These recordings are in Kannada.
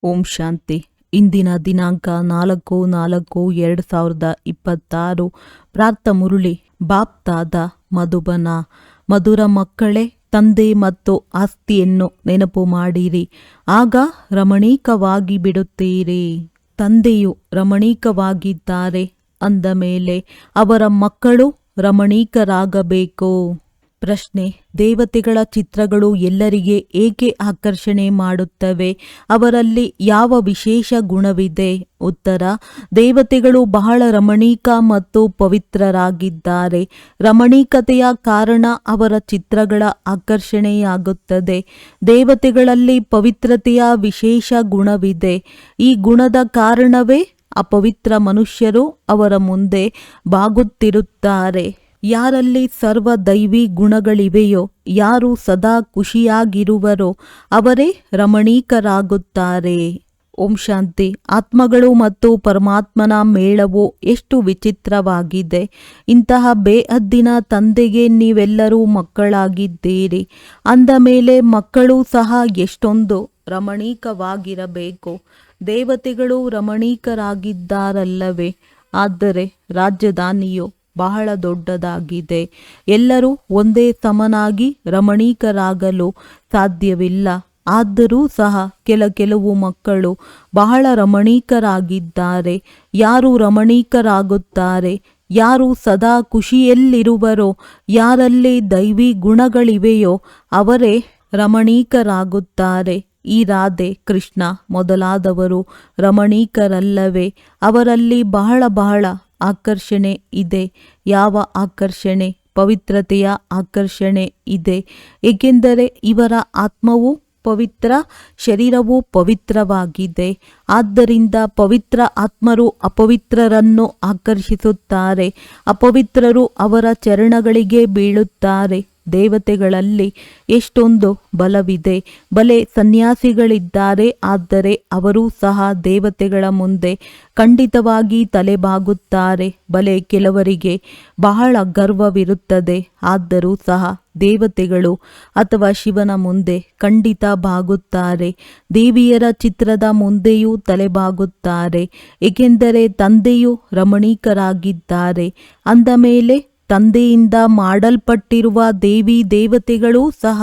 ಓಂ ಶಾಂತಿ. ಇಂದಿನ ದಿನಾಂಕ 4/4/2026. ಪ್ರಾರ್ಥ ಮುರುಳಿ ಬಾಪ್ತಾದ ಮಧುಬನ. ಮಧುರ ಮಕ್ಕಳೇ, ತಂದೆ ಮತ್ತು ಆಸ್ತಿಯನ್ನು ನೆನಪು ಮಾಡಿರಿ, ಆಗ ರಮಣೀಕವಾಗಿ ಬಿಡುತ್ತೀರಿ. ತಂದೆಯು ರಮಣೀಕವಾಗಿದ್ದಾರೆ ಅಂದ ಮೇಲೆ ಅವರ ಮಕ್ಕಳು ರಮಣೀಕರಾಗಬೇಕು. ಪ್ರಶ್ನೆ: ದೇವತೆಗಳ ಚಿತ್ರಗಳು ಎಲ್ಲರಿಗೆ ಏಕೆ ಆಕರ್ಷಣೆ ಮಾಡುತ್ತವೆ? ಅವರಲ್ಲಿ ಯಾವ ವಿಶೇಷ ಗುಣವಿದೆ? ಉತ್ತರ: ದೇವತೆಗಳು ಬಹಳ ರಮಣೀಕ ಮತ್ತು ಪವಿತ್ರರಾಗಿದ್ದಾರೆ. ರಮಣೀಕತೆಯ ಕಾರಣ ಅವರ ಚಿತ್ರಗಳ ಆಕರ್ಷಣೆಯಾಗುತ್ತದೆ. ದೇವತೆಗಳಲ್ಲಿ ಪವಿತ್ರತೆಯ ವಿಶೇಷ ಗುಣವಿದೆ. ಈ ಗುಣದ ಕಾರಣವೇ ಅಪವಿತ್ರ ಮನುಷ್ಯರು ಅವರ ಮುಂದೆ ಬಾಗುತ್ತಿರುತ್ತಾರೆ. ಯಾರಲ್ಲಿ ಸರ್ವ ದೈವಿ ಗುಣಗಳಿವೆಯೋ, ಯಾರು ಸದಾ ಖುಷಿಯಾಗಿರುವರೋ ಅವರೇ ರಮಣೀಕರಾಗುತ್ತಾರೆ. ಓಂ ಶಾಂತಿ. ಆತ್ಮಗಳು ಮತ್ತು ಪರಮಾತ್ಮನ ಮೇಳವು ಎಷ್ಟು ವಿಚಿತ್ರವಾಗಿದೆ. ಇಂತಹ ಬೇಹದ್ದಿನ ತಂದೆಗೆ ನೀವೆಲ್ಲರೂ ಮಕ್ಕಳಾಗಿದ್ದೀರಿ ಅಂದ ಮೇಲೆ ಮಕ್ಕಳು ಸಹ ಎಷ್ಟೊಂದು ರಮಣೀಕವಾಗಿರಬೇಕು. ದೇವತೆಗಳು ರಮಣೀಕರಾಗಿದ್ದಾರಲ್ಲವೇ? ಆದರೆ ರಾಜಧಾನಿಯು ಬಹಳ ದೊಡ್ಡದಾಗಿದೆ. ಎಲ್ಲರೂ ಒಂದೇ ಸಮನಾಗಿ ರಮಣೀಕರಾಗಲು ಸಾಧ್ಯವಿಲ್ಲ. ಆದರೂ ಸಹ ಕೆಲವು ಮಕ್ಕಳು ಬಹಳ ರಮಣೀಕರಾಗಿದ್ದಾರೆ. ಯಾರು ರಮಣೀಕರಾಗುತ್ತಾರೆ? ಯಾರು ಸದಾ ಖುಷಿಯಲ್ಲಿರುವರೋ, ಯಾರಲ್ಲಿ ದೈವಿ ಗುಣಗಳಿವೆಯೋ ಅವರೇ ರಮಣೀಕರಾಗುತ್ತಾರೆ. ಈ ರಾಧೆ, ಕೃಷ್ಣ ಮೊದಲಾದವರು ರಮಣೀಕರಲ್ಲವೇ? ಅವರಲ್ಲಿ ಬಹಳ ಆಕರ್ಷಣೆ ಇದೆ. ಯಾವ ಆಕರ್ಷಣೆ? ಪವಿತ್ರತೆಯ ಆಕರ್ಷಣೆ ಇದೆ. ಏಕೆಂದರೆ ಇವರ ಆತ್ಮವು ಪವಿತ್ರ, ಶರೀರವು ಪವಿತ್ರವಾಗಿದೆ. ಆದ್ದರಿಂದ ಪವಿತ್ರ ಆತ್ಮರು ಅಪವಿತ್ರರನ್ನು ಆಕರ್ಷಿಸುತ್ತಾರೆ. ಅಪವಿತ್ರರು ಅವರ ಚರಣಗಳಿಗೆ ಬೀಳುತ್ತಾರೆ. ದೇವತೆಗಳಲ್ಲಿ ಎಷ್ಟೊಂದು ಬಲವಿದೆ. ಬಲೆ ಸನ್ಯಾಸಿಗಳಿದ್ದಾರೆ, ಆದರೆ ಅವರೂ ಸಹ ದೇವತೆಗಳ ಮುಂದೆ ಖಂಡಿತವಾಗಿ ತಲೆಬಾಗುತ್ತಾರೆ. ಬಲೆ ಕೆಲವರಿಗೆ ಬಹಳ ಗರ್ವವಿರುತ್ತದೆ, ಆದರೂ ಸಹ ದೇವತೆಗಳು ಅಥವಾ ಶಿವನ ಮುಂದೆ ಖಂಡಿತ ಬಾಗುತ್ತಾರೆ. ದೇವಿಯರ ಚಿತ್ರದ ಮುಂದೆಯೂ ತಲೆಬಾಗುತ್ತಾರೆ. ಏಕೆಂದರೆ ತಂದೆಯು ರಮಣೀಕರಾಗಿದ್ದಾರೆ ಅಂದ ಮೇಲೆ ತಂದೆಯಿಂದ ಮಾಡಲ್ಪಟ್ಟಿರುವ ದೇವಿ ದೇವತೆಗಳೂ ಸಹ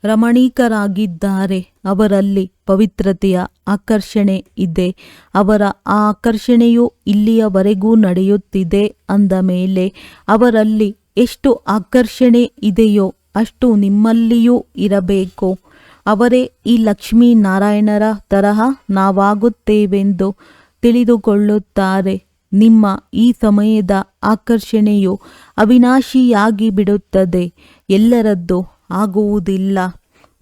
ರಮಣೀಕರಾಗಿದ್ದಾರೆ. ಅವರಲ್ಲಿ ಪವಿತ್ರತೆಯ ಆಕರ್ಷಣೆ ಇದೆ. ಅವರ ಆ ಆಕರ್ಷಣೆಯು ಇಲ್ಲಿಯವರೆಗೂ ನಡೆಯುತ್ತಿದೆ ಅಂದ ಮೇಲೆ ಅವರಲ್ಲಿ ಎಷ್ಟು ಆಕರ್ಷಣೆ ಇದೆಯೋ ಅಷ್ಟು ನಿಮ್ಮಲ್ಲಿಯೂ ಇರಬೇಕು. ಅವರೇ ಈ ಲಕ್ಷ್ಮೀ ನಾರಾಯಣರ ತರಹ ನಾವಾಗುತ್ತೇವೆಂದು ತಿಳಿದುಕೊಳ್ಳುತ್ತಾರೆ. ನಿಮ್ಮ ಈ ಸಮಯದ ಆಕರ್ಷಣೆಯು ಅವಿನಾಶಿಯಾಗಿ ಬಿಡುತ್ತದೆ. ಎಲ್ಲರದ್ದು ಆಗುವುದಿಲ್ಲ.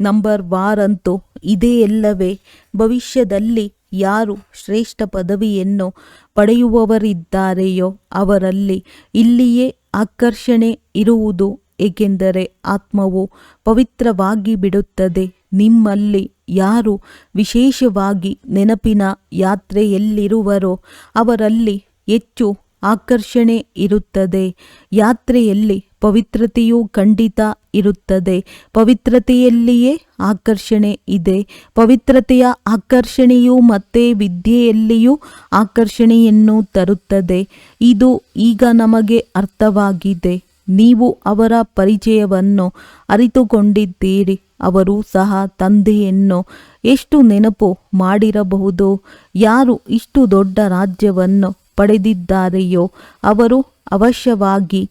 ನಂಬರ್ ವಾರಂತೂ ಇದೆಯಲ್ಲವೇ? ಭವಿಷ್ಯದಲ್ಲಿ ಯಾರು ಶ್ರೇಷ್ಠ ಪದವಿಯನ್ನು ಪಡೆಯುವವರಿದ್ದಾರೆಯೋ ಅವರಲ್ಲಿ ಇಲ್ಲಿಯೇ ಆಕರ್ಷಣೆ ಇರುವುದು. ಏಕೆಂದರೆ ಆತ್ಮವು ಪವಿತ್ರವಾಗಿ ಬಿಡುತ್ತದೆ. ನಿಮ್ಮಲ್ಲಿ ಯಾರು ವಿಶೇಷವಾಗಿ ನೆನಪಿನ ಯಾತ್ರೆಯಲ್ಲಿರುವರೋ ಅವರಲ್ಲಿ ಹೆಚ್ಚು ಆಕರ್ಷಣೆ ಇರುತ್ತದೆ. ಯಾತ್ರೆಯಲ್ಲಿ ಪವಿತ್ರತೆಯೂ ಖಂಡಿತ ಇರುತ್ತದೆ. ಪವಿತ್ರತೆಯಲ್ಲಿಯೇ ಆಕರ್ಷಣೆ ಇದೆ. ಪವಿತ್ರತೆಯ ಆಕರ್ಷಣೆಯು ಮತ್ತೆ ವಿದ್ಯೆಯಲ್ಲಿಯೂ ಆಕರ್ಷಣೆಯನ್ನು ತರುತ್ತದೆ. ಇದು ಈಗ ನಮಗೆ ಅರ್ಥವಾಗಿದೆ. ನೀವು ಅವರ ಪರಿಚಯವನ್ನು ಅರಿತುಕೊಂಡಿದ್ದೀರಿ. ಅವರು ಸಹ ತಂದೆಯನ್ನು ಎಷ್ಟು ನೆನಪು ಮಾಡಿರಬಹುದು? ಯಾರು ಇಷ್ಟು ದೊಡ್ಡ ರಾಜ್ಯವನ್ನು ಪಡೆದಿದ್ದಾರೆಯೋ ಅವರು ಅವಶ್ಯವಾಗಿ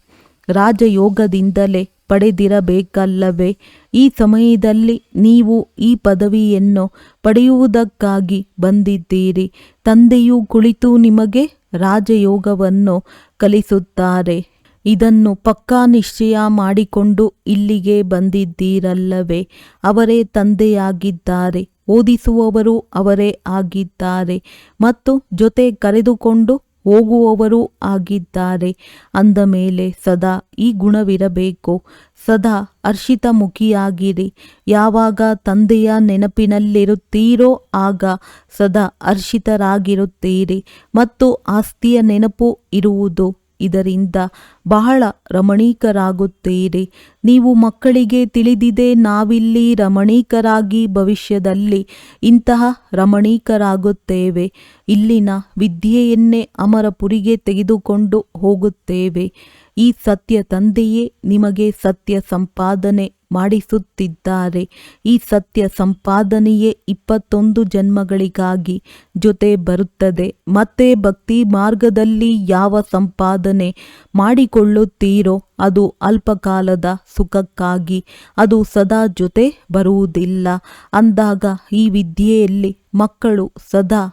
ರಾಜಯೋಗದಿಂದಲೇ ಪಡೆದಿರಬೇಕಲ್ಲವೇ? ಈ ಸಮಯದಲ್ಲಿ ನೀವು ಈ ಪದವಿಯನ್ನು ಪಡೆಯುವುದಕ್ಕಾಗಿ ಬಂದಿದ್ದೀರಿ. ತಂದೆಯು ಕುಳಿತು ನಿಮಗೆ ರಾಜಯೋಗವನ್ನು ಕಲಿಸುತ್ತಾರೆ. ಇದನ್ನು ಪಕ್ಕಾ ನಿಶ್ಚಯ ಮಾಡಿಕೊಂಡು ಇಲ್ಲಿಗೆ ಬಂದಿದ್ದೀರಲ್ಲವೇ? ಅವರೇ ತಂದೆಯಾಗಿದ್ದಾರೆ. ಓದಿಸುವವರು ಅವರೇ ಆಗಿದ್ದಾರೆ ಮತ್ತು ಜೊತೆ ಕರೆದುಕೊಂಡು ಹೋಗುವವರೂ ಆಗಿದ್ದಾರೆ. ಅಂದ ಮೇಲೆ ಸದಾ ಈ ಗುಣವಿರಬೇಕು. ಸದಾ ಹರ್ಷಿತ ಮುಖಿಯಾಗಿರಿ. ಯಾವಾಗ ತಂದೆಯ ನೆನಪಿನಲ್ಲಿರುತ್ತೀರೋ ಆಗ ಸದಾ ಹರ್ಷಿತರಾಗಿರುತ್ತೀರಿ ಮತ್ತು ಆಸ್ತಿಯ ನೆನಪು ಇರುವುದು. ಇದರಿಂದ ಬಹಳ ರಮಣೀಕರಾಗುತ್ತೀರಿ. ನೀವು ಮಕ್ಕಳಿಗೆ ತಿಳಿದಿದೆ, ನಾವಿಲ್ಲಿ ರಮಣೀಕರಾಗಿ ಭವಿಷ್ಯದಲ್ಲಿ ಇಂತಹ ರಮಣೀಕರಾಗುತ್ತೇವೆ. ಇಲ್ಲಿನ ವಿದ್ಯೆಯನ್ನೇ ಅಮರಪುರಿಗೆ ತೆಗೆದುಕೊಂಡು ಹೋಗುತ್ತೇವೆ. ಈ ಸತ್ಯ ತಂದೆಯೇ ನಿಮಗೆ ಸತ್ಯ ಸಂಪಾದನೆ ಮಾಡಿಸುತ್ತಿದ್ದಾರೆ. ಈ ಸತ್ಯ ಸಂಪಾದನೆಯೇ 21 ಜನ್ಮಗಳಿಗಾಗಿ ಜೊತೆ ಬರುತ್ತದೆ. ಮತ್ತೆ ಭಕ್ತಿ ಮಾರ್ಗದಲ್ಲಿ ಯಾವ ಸಂಪಾದನೆ ಮಾಡಿಕೊಳ್ಳುತ್ತೀರೋ ಅದು ಅಲ್ಪಕಾಲದ ಸುಖಕ್ಕಾಗಿ, ಅದು ಸದಾ ಜೊತೆ ಬರುವುದಿಲ್ಲ. ಅಂದಾಗ ಈ ವಿದ್ಯೆಯಲ್ಲಿ ಮಕ್ಕಳು ಸದಾ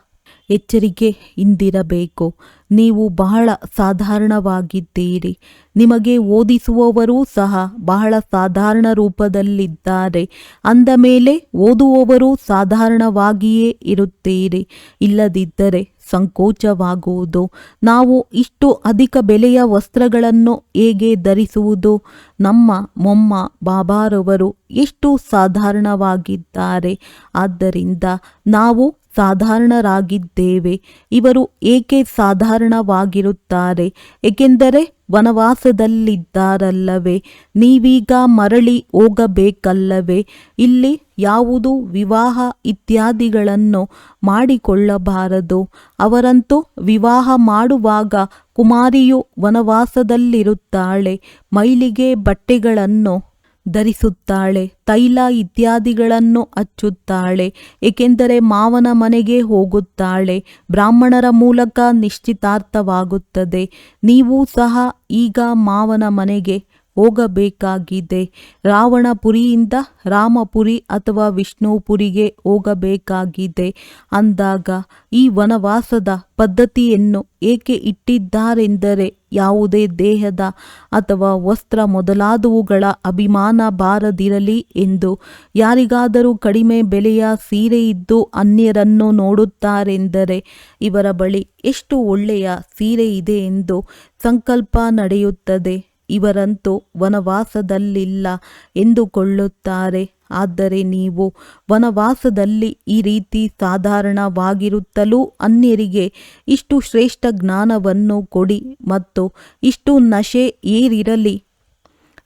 ಎಚ್ಚರಿಕೆಯಿಂದಿರಬೇಕು. ನೀವು ಬಹಳ ಸಾಧಾರಣವಾಗಿದ್ದೀರಿ. ನಿಮಗೆ ಓದಿಸುವವರೂ ಸಹ ಬಹಳ ಸಾಧಾರಣ ರೂಪದಲ್ಲಿದ್ದಾರೆ. ಅಂದ ಮೇಲೆ ಓದುವವರು ಸಾಧಾರಣವಾಗಿಯೇ ಇರುತ್ತೀರಿ. ಇಲ್ಲದಿದ್ದರೆ ಸಂಕೋಚವಾಗುವುದು. ನಾವು ಇಷ್ಟು ಅಧಿಕ ಬೆಲೆಯ ವಸ್ತ್ರಗಳನ್ನು ಹೇಗೆ ಧರಿಸುವುದು? ನಮ್ಮ ಮೊಮ್ಮ ಬಾಬಾರವರು ಎಷ್ಟು ಸಾಧಾರಣವಾಗಿದ್ದಾರೆ. ಆದ್ದರಿಂದ ನಾವು ಸಾಧಾರಣರಾಗಿದ್ದೇವೆ. ಇವರು ಏಕೆ ಸಾಧಾರಣವಾಗಿರುತ್ತಾರೆ? ಏಕೆಂದರೆ ವನವಾಸದಲ್ಲಿದ್ದಾರಲ್ಲವೇ. ನೀವೀಗ ಮರಳಿ ಹೋಗಬೇಕಲ್ಲವೇ. ಇಲ್ಲಿ ಯಾವುದು ವಿವಾಹ ಇತ್ಯಾದಿಗಳನ್ನು ಮಾಡಿಕೊಳ್ಳಬಾರದು. ಅವರಂತೂ ವಿವಾಹ ಮಾಡುವಾಗ ಕುಮಾರಿಯು ವನವಾಸದಲ್ಲಿರುತ್ತಾಳೆ. ಮೈಲಿಗೆ ಬಟ್ಟೆಗಳನ್ನು ಧರಿಸುತ್ತಾಳೆ, ತೈಲ ಇತ್ಯಾದಿಗಳನ್ನು ಹಚ್ಚುತ್ತಾಳೆ. ಏಕೆಂದರೆ ಮಾವನ ಮನೆಗೆ ಹೋಗುತ್ತಾಳೆ. ಬ್ರಾಹ್ಮಣರ ಮೂಲಕ ನಿಶ್ಚಿತಾರ್ಥವಾಗುತ್ತದೆ. ನೀವು ಸಹ ಈಗ ಮಾವನ ಮನೆಗೆ ಹೋಗಬೇಕಾಗಿದೆ. ರಾವಣಪುರಿಯಿಂದ ರಾಮಪುರಿ ಅಥವಾ ವಿಷ್ಣುಪುರಿಗೆ ಹೋಗಬೇಕಾಗಿದೆ. ಅಂದಾಗ ಈ ವನವಾಸದ ಪದ್ಧತಿಯನ್ನು ಏಕೆ ಇಟ್ಟಿದ್ದಾರೆಂದರೆ ಯಾವುದೇ ದೇಹದ ಅಥವಾ ವಸ್ತ್ರ ಮೊದಲಾದವುಗಳ ಅಭಿಮಾನ ಬಾರದಿರಲಿ ಎಂದು. ಯಾರಿಗಾದರೂ ಕಡಿಮೆ ಬೆಲೆಯ ಸೀರೆ ಇದ್ದು ಅನ್ಯರನ್ನು ನೋಡುತ್ತಾರೆಂದರೆ ಇವರ ಬಳಿ ಎಷ್ಟು ಒಳ್ಳೆಯ ಸೀರೆ ಇದೆ ಎಂದು ಸಂಕಲ್ಪ ನಡೆಯುತ್ತದೆ. ಇವರಂತೂ ವನವಾಸದಲ್ಲಿಲ್ಲ ಎಂದುಕೊಳ್ಳುತ್ತಾರೆ. ಆದರೆ ನೀವು ವನವಾಸದಲ್ಲಿ ಈ ರೀತಿ ಸಾಧಾರಣವಾಗಿರುತ್ತಲೂ ಅನ್ಯರಿಗೆ ಇಷ್ಟು ಶ್ರೇಷ್ಠ ಜ್ಞಾನವನ್ನು ಕೊಡಿ ಮತ್ತು ಇಷ್ಟು ನಶೆ ಏರಿರಲಿ.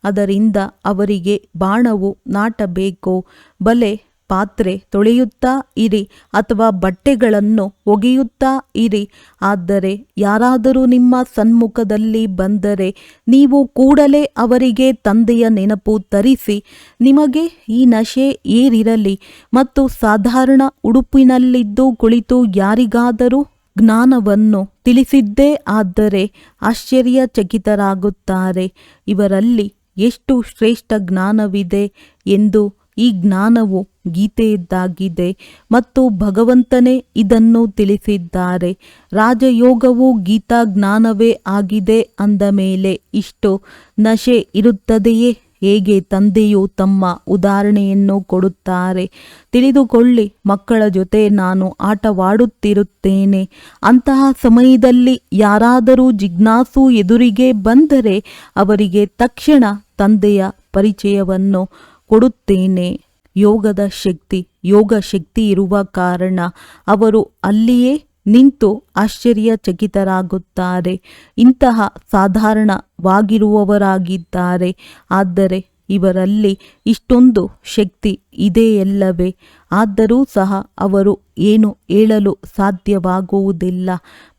ಅದರಿಂದ ಅವರಿಗೆ ಬಾಣವು ನಾಟಬೇಕು. ಬಲೆ ಪಾತ್ರೆ ತೊಳೆಯುತ್ತಾ ಇರಿ ಅಥವಾ ಬಟ್ಟೆಗಳನ್ನು ಒಗೆಯುತ್ತಾ ಇರಿ. ಆದರೆ ಯಾರಾದರೂ ನಿಮ್ಮ ಸನ್ಮುಖದಲ್ಲಿ ಬಂದರೆ ನೀವು ಕೂಡಲೇ ಅವರಿಗೆ ತಂದೆಯ ನೆನಪು ತರಿಸಿ, ನಿಮಗೆ ಈ ನಶೆ ಏರಿರಲಿ ಮತ್ತು ಸಾಧಾರಣ ಉಡುಪಿನಲ್ಲಿದ್ದು ಕುಳಿತು ಯಾರಿಗಾದರೂ ಜ್ಞಾನವನ್ನು ತಿಳಿಸಿದ್ದೇ ಆದರೆ ಆಶ್ಚರ್ಯಚಕಿತರಾಗುತ್ತಾರೆ. ಇವರಲ್ಲಿ ಎಷ್ಟು ಶ್ರೇಷ್ಠ ಜ್ಞಾನವಿದೆ ಎಂದು. ಈ ಜ್ಞಾನವು ಗೀತೆಯದ್ದಾಗಿದೆ ಮತ್ತು ಭಗವಂತನೇ ಇದನ್ನು ತಿಳಿಸಿದ್ದಾರೆ. ರಾಜಯೋಗವು ಗೀತಾ ಜ್ಞಾನವೇ ಆಗಿದೆ. ಅಂದ ಮೇಲೆ ಇಷ್ಟು ನಶೆ ಇರುತ್ತದೆಯೇ? ಹೇಗೆ ತಂದೆಯು ತಮ್ಮ ಉದಾಹರಣೆಯನ್ನು ಕೊಡುತ್ತಾರೆ. ತಿಳಿದುಕೊಳ್ಳಿ, ಮಕ್ಕಳ ಜೊತೆ ನಾನು ಆಟವಾಡುತ್ತಿರುತ್ತೇನೆ. ಅಂತಹ ಸಮಯದಲ್ಲಿ ಯಾರಾದರೂ ಜಿಜ್ಞಾಸು ಎದುರಿಗೆ ಬಂದರೆ ಅವರಿಗೆ ತಕ್ಷಣ ತಂದೆಯ ಪರಿಚಯವನ್ನು ಕೊಡುತ್ತೇನೆ. ಯೋಗದ ಶಕ್ತಿ, ಯೋಗ ಶಕ್ತಿ ಇರುವ ಕಾರಣ ಅವರು ಅಲ್ಲಿಯೇ ನಿಂತು ಆಶ್ಚರ್ಯಚಕಿತರಾಗುತ್ತಾರೆ. ಇಂತಹ ಸಾಧಾರಣವಾಗಿರುವವರಾಗಿದ್ದಾರೆ. ಆದರೆ ಇವರಲ್ಲಿ ಇಷ್ಟೊಂದು ಶಕ್ತಿ ಇದೆಯಲ್ಲವೇ? ಆದರೂ ಸಹ ಅವರು ಏನು ಹೇಳಲು ಸಾಧ್ಯವಾಗುವುದಿಲ್ಲ.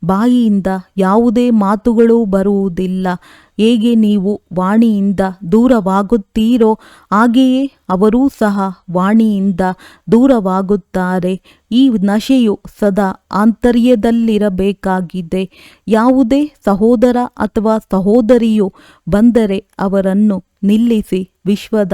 ಬಾಯಿಯಿಂದ ಯಾವುದೇ ಮಾತುಗಳು ಬರುವುದಿಲ್ಲ. ಹೇಗೆ ನೀವು ವಾಣಿಯಿಂದ ದೂರವಾಗುತ್ತೀರೋ ಹಾಗೆಯೇ ಅವರೂ ಸಹ ವಾಣಿಯಿಂದ ದೂರವಾಗುತ್ತಾರೆ. ಈ ನಶೆಯು ಸದಾ ಆಂತರ್ಯದಲ್ಲಿರಬೇಕಾಗಿದೆ. ಯಾವುದೇ ಸಹೋದರ ಅಥವಾ ಸಹೋದರಿಯು ಬಂದರೆ ಅವರನ್ನು ನಿಲ್ಲಿಸಿ ವಿಶ್ವದ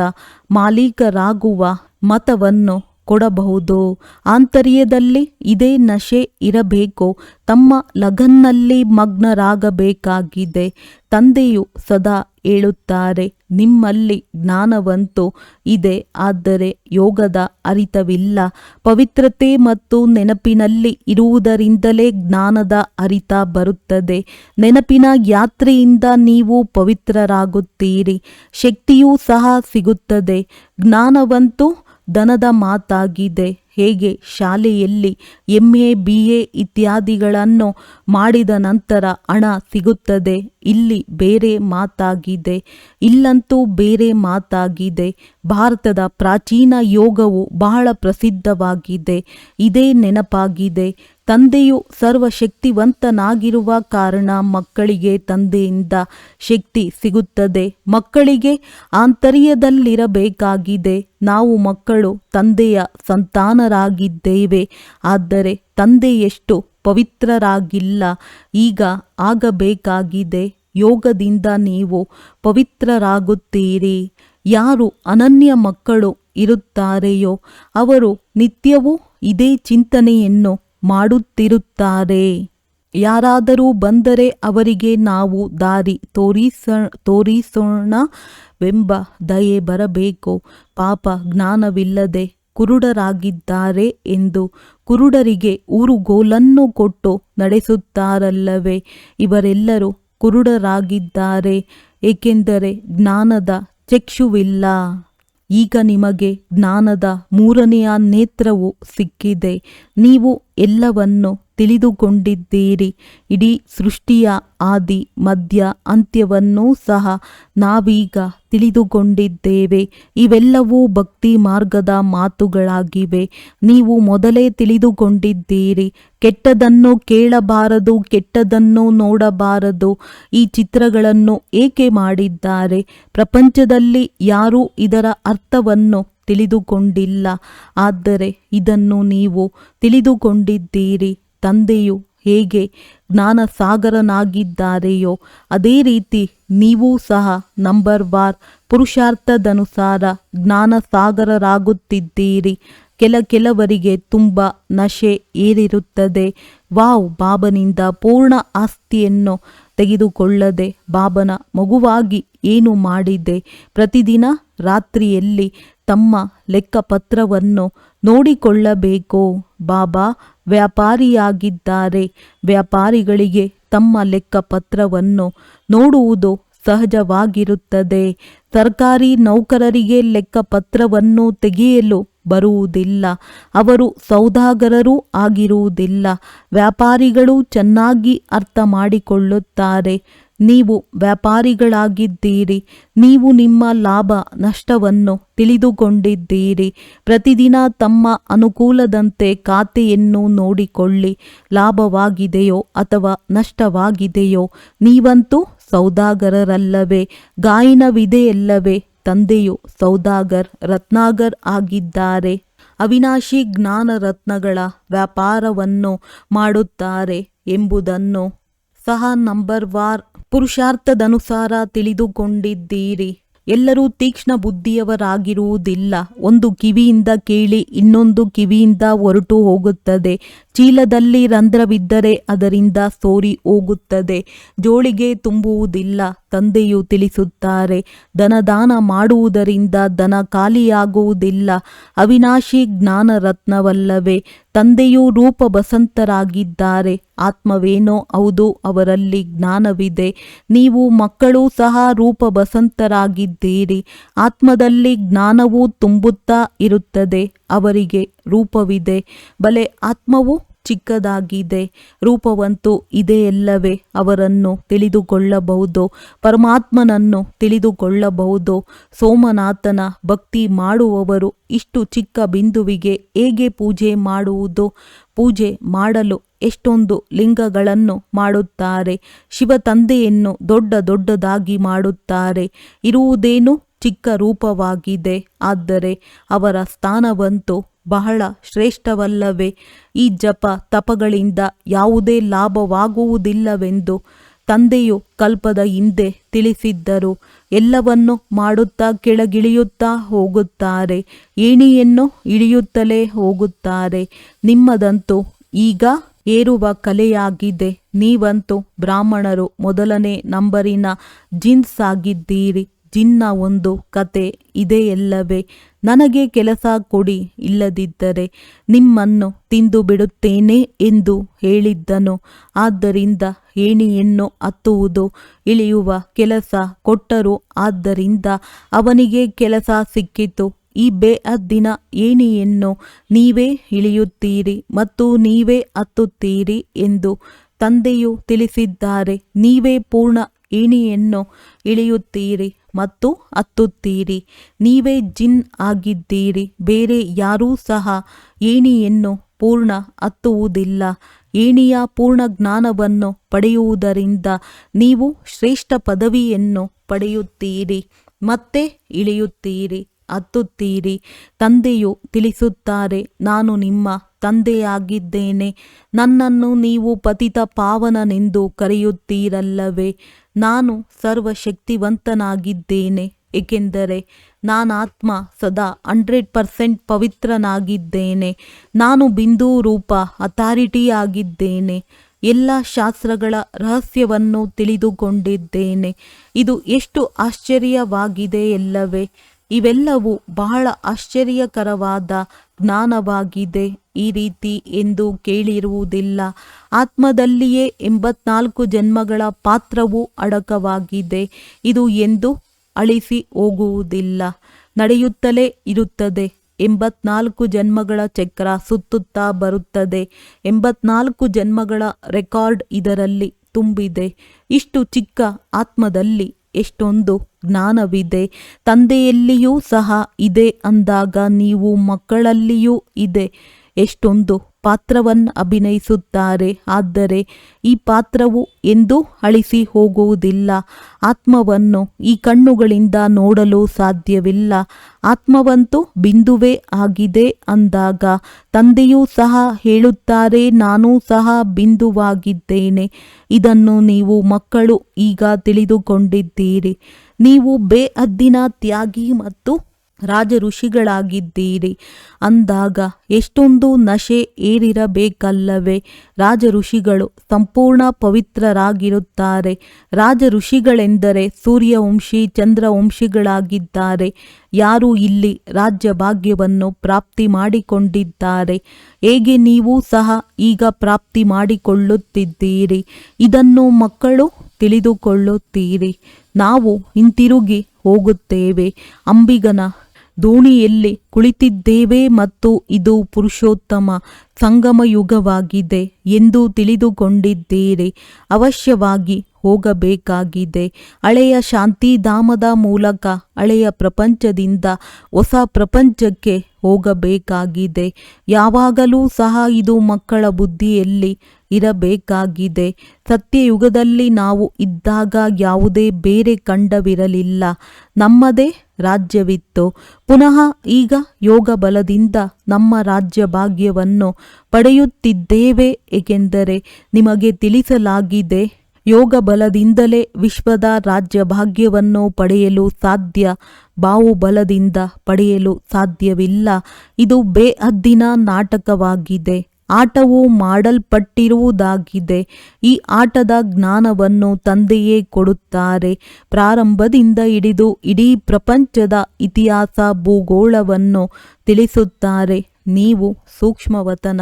ಮಾಲೀಕರಾಗುವ ಮತವನ್ನು ಕೊಡಬಹುದು. ಆಂತರ್ಯದಲ್ಲಿ ಇದೇ ನಶೆ ಇರಬೇಕು. ತಮ್ಮ ಲಗನ್ನಲ್ಲಿ ಮಗ್ನರಾಗಬೇಕಾಗಿದೆ. ತಂದೆಯು ಸದಾ ಹೇಳುತ್ತಾರೆ, ನಿಮ್ಮಲ್ಲಿ ಜ್ಞಾನವಂತೂ ಇದೆ, ಆದರೆ ಯೋಗದ ಅರಿತವಿಲ್ಲ. ಪವಿತ್ರತೆ ಮತ್ತು ನೆನಪಿನಲ್ಲಿ ಇರುವುದರಿಂದಲೇ ಜ್ಞಾನದ ಅರಿತ ಬರುತ್ತದೆ. ನೆನಪಿನ ಯಾತ್ರೆಯಿಂದ ನೀವು ಪವಿತ್ರರಾಗುತ್ತೀರಿ. ಶಕ್ತಿಯೂ ಸಹ ಸಿಗುತ್ತದೆ. ಜ್ಞಾನವಂತೂ ದನದ ಮಾತಾಗಿದೆ. ಹೇಗೆ ಶಾಲೆಯಲ್ಲಿ MA BA ಇತ್ಯಾದಿಗಳನ್ನು ಮಾಡಿದ ನಂತರ ಹಣ ಸಿಗುತ್ತದೆ, ಇಲ್ಲಿ ಬೇರೆ ಮಾತಾಗಿದೆ. ಇಲ್ಲಂತೂ ಬೇರೆ ಮಾತಾಗಿದೆ. ಭಾರತದ ಪ್ರಾಚೀನ ಯೋಗವು ಬಹಳ ಪ್ರಸಿದ್ಧವಾಗಿದೆ. ಇದೇ ನೆನಪಾಗಿದೆ. ತಂದೆಯು ಸರ್ವಶಕ್ತಿವಂತನಾಗಿರುವ ಕಾರಣ ಮಕ್ಕಳಿಗೆ ತಂದೆಯಿಂದ ಶಕ್ತಿ ಸಿಗುತ್ತದೆ. ಮಕ್ಕಳಿಗೆ ಆಂತರ್ಯದಲ್ಲಿರಬೇಕಾಗಿದೆ. ನಾವು ಮಕ್ಕಳು ತಂದೆಯ ಸಂತಾನರಾಗಿದ್ದೇವೆ, ಆದರೆ ತಂದೆಯಷ್ಟು ಪವಿತ್ರರಾಗಿಲ್ಲ. ಈಗ ಆಗಬೇಕಾಗಿದೆ. ಯೋಗದಿಂದ ನೀವು ಪವಿತ್ರರಾಗುತ್ತೀರಿ. ಯಾರು ಅನನ್ಯ ಮಕ್ಕಳು ಇರುತ್ತಾರೆಯೋ ಅವರು ನಿತ್ಯವೂ ಇದೇ ಚಿಂತನೆಯನ್ನು ಮಾಡುತ್ತಿರುತ್ತಾರೆ. ಯಾರಾದರೂ ಬಂದರೆ ಅವರಿಗೆ ನಾವು ದಾರಿ ತೋರಿಸೋಣವೆಂಬ ದಯೆ ಬರಬೇಕು. ಪಾಪ ಜ್ಞಾನವಿಲ್ಲದೆ ಕುರುಡರಾಗಿದ್ದಾರೆ ಎಂದು ಕುರುಡರಿಗೆ ಊರುಗೋಲನ್ನು ಕೊಟ್ಟು ನಡೆಸುತ್ತಾರಲ್ಲವೇ? ಇವರೆಲ್ಲರೂ ಕುರುಡರಾಗಿದ್ದಾರೆ, ಏಕೆಂದರೆ ಜ್ಞಾನದ ಚಕ್ಷುವಿಲ್ಲ. ಈಗ ನಿಮಗೆ ಜ್ಞಾನದ ಮೂರನೆಯ ನೇತ್ರವು ಸಿಕ್ಕಿದೆ. ನೀವು ಎಲ್ಲವನ್ನು ತಿಳಿದುಕೊಂಡಿದ್ದೀರಿ. ಇಡೀ ಸೃಷ್ಟಿಯ ಆದಿ ಮಧ್ಯ ಅಂತ್ಯವನ್ನೂ ಸಹ ನಾವೀಗ ತಿಳಿದುಕೊಂಡಿದ್ದೇವೆ. ಇವೆಲ್ಲವೂ ಭಕ್ತಿ ಮಾರ್ಗದ ಮಾತುಗಳಾಗಿವೆ. ನೀವು ಮೊದಲೇ ತಿಳಿದುಕೊಂಡಿದ್ದೀರಿ. ಕೆಟ್ಟದನ್ನು ಕೇಳಬಾರದು, ಕೆಟ್ಟದನ್ನು ನೋಡಬಾರದು. ಈ ಚಿತ್ರಗಳನ್ನು ಏಕೆ ಮಾಡಿದ್ದಾರೆ? ಪ್ರಪಂಚದಲ್ಲಿ ಯಾರೂ ಇದರ ಅರ್ಥವನ್ನು ತಿಳಿದುಕೊಂಡಿಲ್ಲ. ಆದರೆ ಇದನ್ನು ನೀವು ತಿಳಿದುಕೊಂಡಿದ್ದೀರಿ. ತಂದೆಯು ಹೇಗೆ ಜ್ಞಾನಸಾಗರನಾಗಿದ್ದಾರೆಯೋ ಅದೇ ರೀತಿ ನೀವೂ ಸಹ ನಂಬರ್ ವಾರ್ ಪುರುಷಾರ್ಥದನುಸಾರ ಜ್ಞಾನಸಾಗರರಾಗುತ್ತಿದ್ದೀರಿ. ಕೆಲವರಿಗೆ ತುಂಬ ನಶೆ ಏರಿರುತ್ತದೆ. ವಾವ್, ಬಾಬನಿಂದ ಪೂರ್ಣ ಆಸ್ತಿಯನ್ನು ತೆಗೆದುಕೊಳ್ಳದೆ ಬಾಬನ ಮಗುವಾಗಿ ಏನು ಮಾಡಿದೆ? ಪ್ರತಿದಿನ ರಾತ್ರಿಯಲ್ಲಿ ತಮ್ಮ ಲೆಕ್ಕಪತ್ರವನ್ನು ನೋಡಿಕೊಳ್ಳಬೇಕು. ಬಾಬಾ ವ್ಯಾಪಾರಿಯಾಗಿದ್ದಾರೆ. ವ್ಯಾಪಾರಿಗಳಿಗೆ ತಮ್ಮ ಲೆಕ್ಕಪತ್ರವನ್ನು ನೋಡುವುದು ಸಹಜವಾಗಿರುತ್ತದೆ. ಸರ್ಕಾರಿ ನೌಕರರಿಗೆ ಲೆಕ್ಕಪತ್ರವನ್ನು ತೆಗೆಯಲು ಬರುವುದಿಲ್ಲ. ಅವರು ಸೌದಾಗರರೂ ಆಗಿರುವುದಿಲ್ಲ. ವ್ಯಾಪಾರಿಗಳು ಚೆನ್ನಾಗಿ ಅರ್ಥ ಮಾಡಿಕೊಳ್ಳುತ್ತಾರೆ. ನೀವು ವ್ಯಾಪಾರಿಗಳಾಗಿದ್ದೀರಿ. ನೀವು ನಿಮ್ಮ ಲಾಭ ನಷ್ಟವನ್ನು ತಿಳಿದುಕೊಂಡಿದ್ದೀರಿ. ಪ್ರತಿದಿನ ತಮ್ಮ ಅನುಕೂಲದಂತೆ ಖಾತೆಯನ್ನು ನೋಡಿಕೊಳ್ಳಿ. ಲಾಭವಾಗಿದೆಯೋ ಅಥವಾ ನಷ್ಟವಾಗಿದೆಯೋ? ನೀವಂತೂ ಸೌದಾಗರರಲ್ಲವೇ? ಗಾಯನವಿದೆಯಲ್ಲವೇ? ತಂದೆಯು ಸೌದಾಗರ್ ರತ್ನಾಗರ್ ಆಗಿದ್ದಾರೆ. ಅವಿನಾಶಿ ಜ್ಞಾನ ರತ್ನಗಳ ವ್ಯಾಪಾರವನ್ನು ಮಾಡುತ್ತಾರೆ ಎಂಬುದನ್ನು ಸಹ ನಂಬರ್ ವಾರ್ ಪುರುಷಾರ್ಥದನುಸಾರ ತಿಳಿದುಕೊಂಡಿದ್ದೀರಿ. ಎಲ್ಲರೂ ತೀಕ್ಷ್ಣ ಬುದ್ಧಿಯವರಾಗಿರುವುದಿಲ್ಲ. ಒಂದು ಕಿವಿಯಿಂದ ಕೇಳಿ ಇನ್ನೊಂದು ಕಿವಿಯಿಂದ ಹೊರಟು ಹೋಗುತ್ತದೆ. ಚೀಲದಲ್ಲಿ ರಂಧ್ರವಿದ್ದರೆ ಅದರಿಂದ ಸೋರಿ ಹೋಗುತ್ತದೆ. ಜೋಳಿಗೆ ತುಂಬುವುದಿಲ್ಲ. ತಂದೆಯು ತಿಳಿಸುತ್ತಾರೆ, ಧನದಾನ ಮಾಡುವುದರಿಂದ ಧನ ಖಾಲಿಯಾಗುವುದಿಲ್ಲ. ಅವಿನಾಶಿ ಜ್ಞಾನ ರತ್ನವಲ್ಲವೇ? ತಂದೆಯು ರೂಪ ಬಸಂತರಾಗಿದ್ದಾರೆ. ಆತ್ಮವೇನೋ ಹೌದು, ಅವರಲ್ಲಿ ಜ್ಞಾನವಿದೆ. ನೀವು ಮಕ್ಕಳೂ ಸಹ ರೂಪ ಬಸಂತರಾಗಿದ್ದೀರಿ. ಆತ್ಮದಲ್ಲಿ ಜ್ಞಾನವು ತುಂಬುತ್ತಾ ಇರುತ್ತದೆ. ಅವರಿಗೆ ರೂಪವಿದೆ. ಬಲೆ ಆತ್ಮವು ಚಿಕ್ಕದಾಗಿದೆ. ರೂಪವಂತೂ ಇದೆಯಲ್ಲವೇ? ಅವರನ್ನು ತಿಳಿದುಕೊಳ್ಳಬಹುದು. ಪರಮಾತ್ಮನನ್ನು ತಿಳಿದುಕೊಳ್ಳಬಹುದು. ಸೋಮನಾಥನ ಭಕ್ತಿ ಮಾಡುವವರು ಇಷ್ಟು ಚಿಕ್ಕ ಬಿಂದುವಿಗೆ ಹೇಗೆ ಪೂಜೆ ಮಾಡುವುದು? ಪೂಜೆ ಮಾಡಲು ಎಷ್ಟೊಂದು ಲಿಂಗಗಳನ್ನು ಮಾಡುತ್ತಾರೆ. ಶಿವ ತಂದೆಯನ್ನು ದೊಡ್ಡದಾಗಿ ಮಾಡುತ್ತಾರೆ. ಇರುವುದೇನು ಚಿಕ್ಕ ರೂಪವಾಗಿದೆ. ಆದರೆ ಅವರ ಸ್ಥಾನವಂತೂ ಬಹಳ ಶ್ರೇಷ್ಠವಲ್ಲವೇ? ಈ ಜಪ ತಪಗಳಿಂದ ಯಾವುದೇ ಲಾಭವಾಗುವುದಿಲ್ಲವೆಂದು ತಂದೆಯು ಕಲ್ಪದ ಹಿಂದೆ ತಿಳಿಸಿದ್ದರು. ಎಲ್ಲವನ್ನು ಮಾಡುತ್ತಾ ಕೆಳಗಿಳಿಯುತ್ತಾ ಹೋಗುತ್ತಾರೆ. ಏಣಿಯನ್ನು ಇಳಿಯುತ್ತಲೇ ಹೋಗುತ್ತಾರೆ. ನಿಮ್ಮದಂತೂ ಈಗ ಏರುವ ಕಲೆಯಾಗಿದೆ. ನೀವಂತೂ ಬ್ರಾಹ್ಮಣರು ಮೊದಲನೇ ನಂಬರಿನ ಜಿನ್ಸ್ ಆಗಿದ್ದೀರಿ. ಜಿನ್ನ ಒಂದು ಕತೆ ಇದೆಯಲ್ಲವೇ? ನನಗೆ ಕೆಲಸ ಕೊಡಿ, ಇಲ್ಲದಿದ್ದರೆ ನಿಮ್ಮನ್ನು ತಿಂದು ಬಿಡುತ್ತೇನೆ ಎಂದು ಹೇಳಿದ್ದನು. ಆದ್ದರಿಂದ ಏಣಿಯನ್ನು ಹತ್ತುವುದು ಇಳಿಯುವ ಕೆಲಸ ಕೊಟ್ಟರು. ಆದ್ದರಿಂದ ಅವನಿಗೆ ಕೆಲಸ ಸಿಕ್ಕಿತು. ಈ ಬೇಹದ್ದಿನ ಏಣಿಯನ್ನು ನೀವೇ ಇಳಿಯುತ್ತೀರಿ ಮತ್ತು ನೀವೇ ಹತ್ತುತ್ತೀರಿ ಎಂದು ತಂದೆಯು ತಿಳಿಸಿದ್ದಾರೆ. ನೀವೇ ಪೂರ್ಣ ಏಣಿಯನ್ನು ಇಳಿಯುತ್ತೀರಿ ಮತ್ತು ಹತ್ತುತ್ತೀರಿ. ನೀವೇ ಜಿನ್ ಆಗಿದ್ದೀರಿ. ಬೇರೆ ಯಾರೂ ಸಹ ಏಣಿಯನ್ನು ಪೂರ್ಣ ಹತ್ತುವುದಿಲ್ಲ. ಏಣಿಯ ಪೂರ್ಣ ಜ್ಞಾನವನ್ನು ಪಡೆಯುವುದರಿಂದ ನೀವು ಶ್ರೇಷ್ಠ ಪದವಿಯನ್ನು ಪಡೆಯುತ್ತೀರಿ, ಮತ್ತೆ ಇಳಿಯುತ್ತೀರಿ, ಹತ್ತುತ್ತೀರಿ. ತಂದೆಯು ತಿಳಿಸುತ್ತಾರೆ, ನಾನು ನಿಮ್ಮ ತಂದೆಯಾಗಿದ್ದೇನೆ. ನನ್ನನ್ನು ನೀವು ಪತಿತ ಪಾವನನೆಂದು ಕರೆಯುತ್ತೀರಲ್ಲವೇ? ನಾನು ಸರ್ವಶಕ್ತಿವಂತನಾಗಿದ್ದೇನೆ, ಏಕೆಂದರೆ ನಾನಾತ್ಮ ಸದಾ 100% ಪವಿತ್ರನಾಗಿದ್ದೇನೆ. ನಾನು ಬಿಂದು ರೂಪ ಅಥಾರಿಟಿಯಾಗಿದ್ದೇನೆ. ಎಲ್ಲ ಶಾಸ್ತ್ರಗಳ ರಹಸ್ಯವನ್ನು ತಿಳಿದುಕೊಂಡಿದ್ದೇನೆ. ಇದು ಎಷ್ಟು ಆಶ್ಚರ್ಯವಾಗಿದೆ ಅಲ್ಲವೇ? ಇವೆಲ್ಲವೂ ಬಹಳ ಆಶ್ಚರ್ಯಕರವಾದ ಜ್ಞಾನವಾಗಿದೆ. ಈ ರೀತಿ ಎಂದು ಕೇಳಿರುವುದಿಲ್ಲ. ಆತ್ಮದಲ್ಲಿಯೇ 84 ಜನ್ಮಗಳ ಪಾತ್ರವು ಅಡಕವಾಗಿದೆ. ಇದು ಎಂದು ಅಳಿಸಿ ಹೋಗುವುದಿಲ್ಲ, ನಡೆಯುತ್ತಲೇ ಇರುತ್ತದೆ. 84 ಜನ್ಮಗಳ ಚಕ್ರ ಸುತ್ತುತ್ತಾ ಬರುತ್ತದೆ. 84 ಜನ್ಮಗಳ ರೆಕಾರ್ಡ್ ಇದರಲ್ಲಿ ತುಂಬಿದೆ. ಇಷ್ಟು ಚಿಕ್ಕ ಆತ್ಮದಲ್ಲಿ ಎಷ್ಟೊಂದು ಜ್ಞಾನವಿದೆ. ತಂದೆಯಲ್ಲಿಯೂ ಸಹ ಇದೆ ಅಂದಾಗ ನೀವು ಮಕ್ಕಳಲ್ಲಿಯೂ ಇದೆ. ಎಷ್ಟೊಂದು ಪಾತ್ರವನ್ನು ಅಭಿನಯಿಸುತ್ತಾರೆ. ಆದರೆ ಈ ಪಾತ್ರವು ಎಂದೂ ಅಳಿಸಿ ಹೋಗುವುದಿಲ್ಲ. ಆತ್ಮವನ್ನು ಈ ಕಣ್ಣುಗಳಿಂದ ನೋಡಲು ಸಾಧ್ಯವಿಲ್ಲ. ಆತ್ಮವಂತೂ ಬಿಂದುವೇ ಆಗಿದೆ ಅಂದಾಗ ತಂದೆಯೂ ಸಹ ಹೇಳುತ್ತಾರೆ, ನಾನೂ ಸಹ ಬಿಂದುವಾಗಿದ್ದೇನೆ. ಇದನ್ನು ನೀವು ಮಕ್ಕಳು ಈಗ ತಿಳಿದುಕೊಂಡಿದ್ದೀರಿ. ನೀವು ಬೇಹದ್ದಿನ ತ್ಯಾಗಿ ಮತ್ತು ರಾಜ ಋಷಿಗಳಾಗಿದ್ದೀರಿ ಅಂದಾಗ ಎಷ್ಟೊಂದು ನಶೆ ಏರಿರಬೇಕಲ್ಲವೇ? ರಾಜ ಋಷಿಗಳು ಸಂಪೂರ್ಣ ಪವಿತ್ರರಾಗಿರುತ್ತಾರೆ. ರಾಜ ಋಷಿಗಳೆಂದರೆ ಸೂರ್ಯವಂಶಿ, ಚಂದ್ರವಂಶಿಗಳಾಗಿದ್ದಾರೆ. ಯಾರು ಇಲ್ಲಿ ರಾಜ್ಯ ಭಾಗ್ಯವನ್ನು ಪ್ರಾಪ್ತಿ ಮಾಡಿಕೊಂಡಿದ್ದಾರೆ, ಹೇಗೆ ನೀವು ಸಹ ಈಗ ಪ್ರಾಪ್ತಿ ಮಾಡಿಕೊಳ್ಳುತ್ತಿದ್ದೀರಿ, ಇದನ್ನು ಮಕ್ಕಳು ತಿಳಿದುಕೊಳ್ಳುತ್ತೀರಿ. ನಾವು ಹಿಂತಿರುಗಿ ಹೋಗುತ್ತೇವೆ, ಅಂಬಿಗನ ದೋಣಿಯಲ್ಲಿ ಕುಳಿತಿದ್ದೇವೆ ಮತ್ತು ಇದು ಪುರುಷೋತ್ತಮ ಸಂಗಮ ಯುಗವಾಗಿದೆ ಎಂದು ತಿಳಿದುಕೊಂಡಿದ್ದೀರಿ. ಅವಶ್ಯವಾಗಿ ಹೋಗಬೇಕಾಗಿದೆ. ಹಳೆಯ ಶಾಂತಿಧಾಮದ ಮೂಲಕ ಹಳೆಯ ಪ್ರಪಂಚದಿಂದ ಹೊಸ ಪ್ರಪಂಚಕ್ಕೆ ಹೋಗಬೇಕಾಗಿದೆ. ಯಾವಾಗಲೂ ಸಹ ಇದು ಮಕ್ಕಳ ಬುದ್ಧಿಯಲ್ಲಿ ಇರಬೇಕಾಗಿದೆ. ಸತ್ಯಯುಗದಲ್ಲಿ ನಾವು ಇದ್ದಾಗ ಯಾವುದೇ ಬೇರೆ ಖಂಡವಿರಲಿಲ್ಲ, ನಮ್ಮದೇ ರಾಜ್ಯವಿತ್ತು. ಪುನಃ ಈಗ ಯೋಗ ಬಲದಿಂದ ನಮ್ಮ ರಾಜ್ಯ ಭಾಗ್ಯವನ್ನು ಪಡೆಯುತ್ತಿದ್ದೇವೆ. ಏಕೆಂದರೆ ನಿಮಗೆ ತಿಳಿಸಲಾಗಿದೆ, ಯೋಗ ಬಲದಿಂದಲೇ ವಿಶ್ವದ ರಾಜ್ಯ ಭಾಗ್ಯವನ್ನು ಪಡೆಯಲು ಸಾಧ್ಯ, ಬಾಹುಬಲದಿಂದ ಪಡೆಯಲು ಸಾಧ್ಯವಿಲ್ಲ. ಇದು ಬೇಹದ್ದಿನ ನಾಟಕವಾಗಿದೆ. ಆಟವು ಮಾಡಲ್ಪಟ್ಟಿರುವುದಾಗಿದೆ. ಈ ಆಟದ ಜ್ಞಾನವನ್ನು ತಂದೆಯೇ ಕೊಡುತ್ತಾರೆ. ಪ್ರಾರಂಭದಿಂದ ಹಿಡಿದು ಇಡೀ ಪ್ರಪಂಚದ ಇತಿಹಾಸ, ಭೂಗೋಳವನ್ನು ತಿಳಿಸುತ್ತಾರೆ. ನೀವು ಸೂಕ್ಷ್ಮವತನ,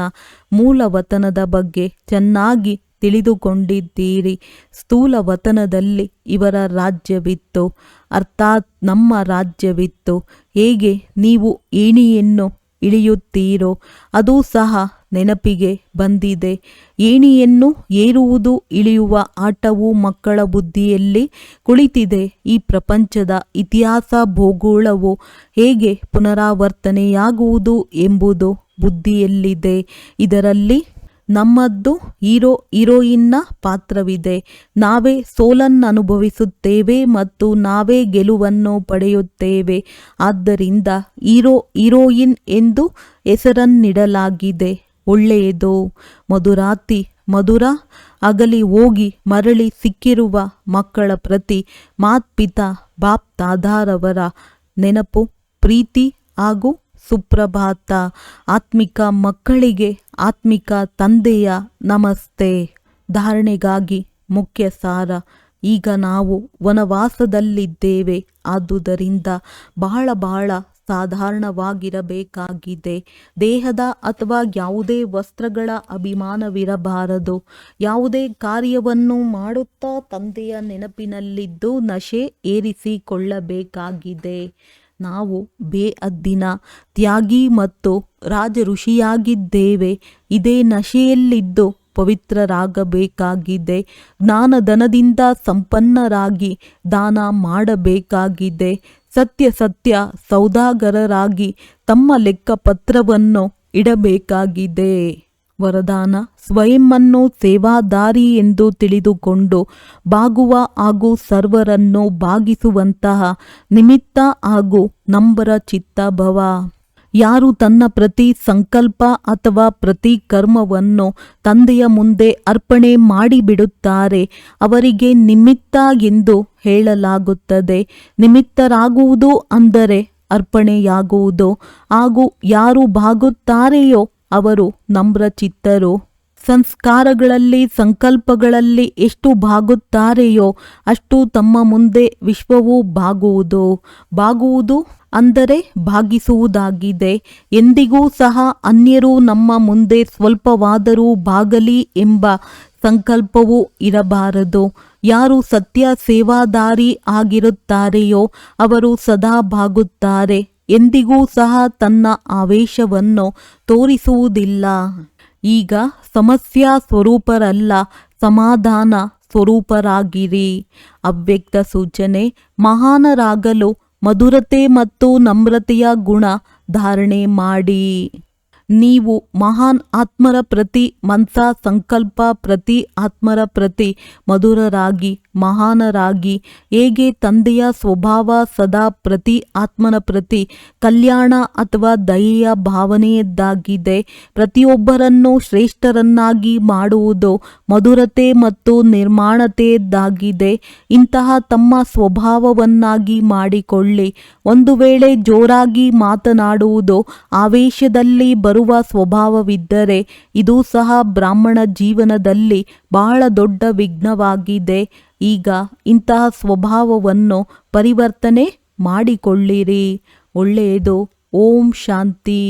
ಮೂಲವತನದ ಬಗ್ಗೆ ಚೆನ್ನಾಗಿ ತಿಳಿದುಕೊಂಡಿದ್ದೀರಿ. ಸ್ಥೂಲ ವತನದಲ್ಲಿ ಇವರ ರಾಜ್ಯವಿತ್ತು, ಅರ್ಥಾತ್ ನಮ್ಮ ರಾಜ್ಯವಿತ್ತು. ಹೇಗೆ ನೀವು ಏಣಿಯನ್ನು ಇಳಿಯುತ್ತೀರೋ ಅದು ಸಹ ನೆನಪಿಗೆ ಬಂದಿದೆ. ಏಣಿಯನ್ನು ಏರುವುದು, ಇಳಿಯುವ ಆಟವು ಮಕ್ಕಳ ಬುದ್ಧಿಯಲ್ಲಿ ಕುಳಿತಿದೆ. ಈ ಪ್ರಪಂಚದ ಇತಿಹಾಸ, ಭೂಗೋಳವು ಹೇಗೆ ಪುನರಾವರ್ತನೆಯಾಗುವುದು ಎಂಬುದು ಬುದ್ಧಿಯಲ್ಲಿದೆ. ಇದರಲ್ಲಿ ನಮ್ಮದ್ದು ಹೀರೋ ಹೀರೋಯಿನ್ನ ಪಾತ್ರವಿದೆ. ನಾವೇ ಸೋಲನ್ನು ಅನುಭವಿಸುತ್ತೇವೆ ಮತ್ತು ನಾವೇ ಗೆಲುವನ್ನು ಪಡೆಯುತ್ತೇವೆ. ಆದ್ದರಿಂದ ಹೀರೋ ಹೀರೋಯಿನ್ ಎಂದು ಹೆಸರನ್ನಿಡಲಾಗಿದೆ. ಒಳ್ಳೆಯದು. ಮಧುರಾತಿ ಮಧುರ. ಅಗಲಿ ಹೋಗಿ ಮರಳಿ ಸಿಕ್ಕಿರುವ ಮಕ್ಕಳ ಪ್ರತಿ ಮಾತ್ಪಿತಾ ಬಾಪ್ ದಾದಾರವರ ನೆನಪು, ಪ್ರೀತಿ ಹಾಗೂ ಸುಪ್ರಭಾತ. ಆತ್ಮಿಕ ಮಕ್ಕಳಿಗೆ ಆತ್ಮಿಕ ತಂದೆಯ ನಮಸ್ತೆ. ಧಾರಣೆಗಾಗಿ ಮುಖ್ಯ ಸಾರ. ಈಗ ನಾವು ವನವಾಸದಲ್ಲಿದ್ದೇವೆ. ಆದುದರಿಂದ ಬಹಳ ಸಾಧಾರಣವಾಗಿರಬೇಕಾಗಿದೆ. ದೇಹದ ಅಥವಾ ಯಾವುದೇ ವಸ್ತ್ರಗಳ ಅಭಿಮಾನವಿರಬಾರದು. ಯಾವುದೇ ಕಾರ್ಯವನ್ನು ಮಾಡುತ್ತಾ ತಂದೆಯ ನೆನಪಿನಲ್ಲಿದ್ದು ನಶೆ ಏರಿಸಿಕೊಳ್ಳಬೇಕಾಗಿದೆ. ನಾವು ಬೇಅದ್ದಿನ ತ್ಯಾಗಿ ಮತ್ತು ರಾಜ ಋಷಿಯಾಗಿದ್ದೇವೆ. ಇದೇ ನಶೆಯಲ್ಲಿದ್ದು ಪವಿತ್ರರಾಗಬೇಕಾಗಿದೆ. ಜ್ಞಾನಧನದಿಂದ ಸಂಪನ್ನರಾಗಿ ದಾನ ಮಾಡಬೇಕಾಗಿದೆ. ಸತ್ಯ ಸೌದಾಗರರಾಗಿ ತಮ್ಮ ಲೆಕ್ಕಪತ್ರವನ್ನು ಇಡಬೇಕಾಗಿದೆ. ವರದಾನ: ಸ್ವಯಂವನ್ನು ಸೇವಾದಾರಿ ಎಂದು ತಿಳಿದುಕೊಂಡು ಬಾಗುವ ಹಾಗೂ ಸರ್ವರನ್ನು ಬಾಗಿಸುವಂತಹ ನಿಮಿತ್ತ ಹಾಗೂ ನಂಬರ ಚಿತ್ತಭವ. ಯಾರು ತನ್ನ ಪ್ರತಿ ಸಂಕಲ್ಪ ಅಥವಾ ಪ್ರತಿ ಕರ್ಮವನ್ನು ತಂದೆಯ ಮುಂದೆ ಅರ್ಪಣೆ ಮಾಡಿಬಿಡುತ್ತಾರೆ ಅವರಿಗೆ ನಿಮಿತ್ತ ಎಂದು ಹೇಳಲಾಗುತ್ತದೆ. ನಿಮಿತ್ತರಾಗುವುದು ಅಂದರೆ ಅರ್ಪಣೆಯಾಗುವುದು. ಹಾಗೂ ಯಾರು ಬಾಗುತ್ತಾರೆಯೋ ಅವರು ನಮ್ರಚಿತ್ತರು. ಸಂಸ್ಕಾರಗಳಲ್ಲಿ ಸಂಕಲ್ಪಗಳಲ್ಲಿ ಎಷ್ಟು ಬಾಗುತ್ತಾರೆಯೋ ಅಷ್ಟು ತಮ್ಮ ಮುಂದೆ ವಿಶ್ವವು ಬಾಗುವುದು ಅಂದರೆ ಭಾಗಿಸುವುದಾಗಿದೆ. ಎಂದಿಗೂ ಸಹ ಅನ್ಯರು ನಮ್ಮ ಮುಂದೆ ಸ್ವಲ್ಪವಾದರೂ ಬಾಗಲಿ ಎಂಬ ಸಂಕಲ್ಪವೂ ಇರಬಾರದು. ಯಾರು ಸತ್ಯ ಸೇವಾದಾರಿ ಆಗಿರುತ್ತಾರೆಯೋ ಅವರು ಸದಾ ಬಾಗುತ್ತಾರೆ. ಎಂದಿಗೂ ಸಹ ತನ್ನ ಆವೇಶವನ್ನು ತೋರಿಸುವುದಿಲ್ಲ. ಈಗ ಸಮಸ್ಯಾ ಸ್ವರೂಪರಲ್ಲ, ಸಮಾಧಾನ ಸ್ವರೂಪರಾಗಿರಿ. ಅವ್ಯಕ್ತ ಸೂಚನೆ: ಮಹಾನರಾಗಲು ಮಧುರತೆ ಮತ್ತು ನಮ್ರತೆಯ ಗುಣ ಧಾರಣೆ ಮಾಡಿ. ನೀವು ಮಹಾನ್ ಆತ್ಮರ ಪ್ರತಿ ಮನಸಾ ಸಂಕಲ್ಪ ಪ್ರತಿ ಆತ್ಮರ ಪ್ರತಿ ಮಧುರರಾಗಿ ಮಹಾನರಾಗಿ ಹೇಗೆ ತಂದೆಯ ಸ್ವಭಾವ ಸದಾ ಪ್ರತಿ ಆತ್ಮನ ಪ್ರತಿ ಕಲ್ಯಾಣ ಅಥವಾ ದಯೆಯ ಭಾವನೆಯದ್ದಾಗಿದೆ. ಪ್ರತಿಯೊಬ್ಬರನ್ನು ಶ್ರೇಷ್ಠರನ್ನಾಗಿ ಮಾಡುವುದು ಮಧುರತೆ ಮತ್ತು ನಿರ್ಮಾಣತೆಯದ್ದಾಗಿದೆ. ಇಂತಹ ತಮ್ಮ ಸ್ವಭಾವವನ್ನಾಗಿ ಮಾಡಿಕೊಳ್ಳಿ. ಒಂದು ವೇಳೆ ಜೋರಾಗಿ ಮಾತನಾಡುವುದು ಆವೇಶದಲ್ಲಿ ಬರುವ ಸ್ವಭಾವವಿದ್ದರೆ ಇದು ಸಹ ಬ್ರಾಹ್ಮಣ ಜೀವನದಲ್ಲಿ ಬಹಳ ದೊಡ್ಡ ವಿಘ್ನವಾಗಿದೆ. ಈಗ ಇಂತಹ ಸ್ವಭಾವವನ್ನು ಪರಿವರ್ತನೆ ಮಾಡಿಕೊಳ್ಳಿರಿ. ಒಳ್ಳೆಯದು. ಓಂ ಶಾಂತಿ.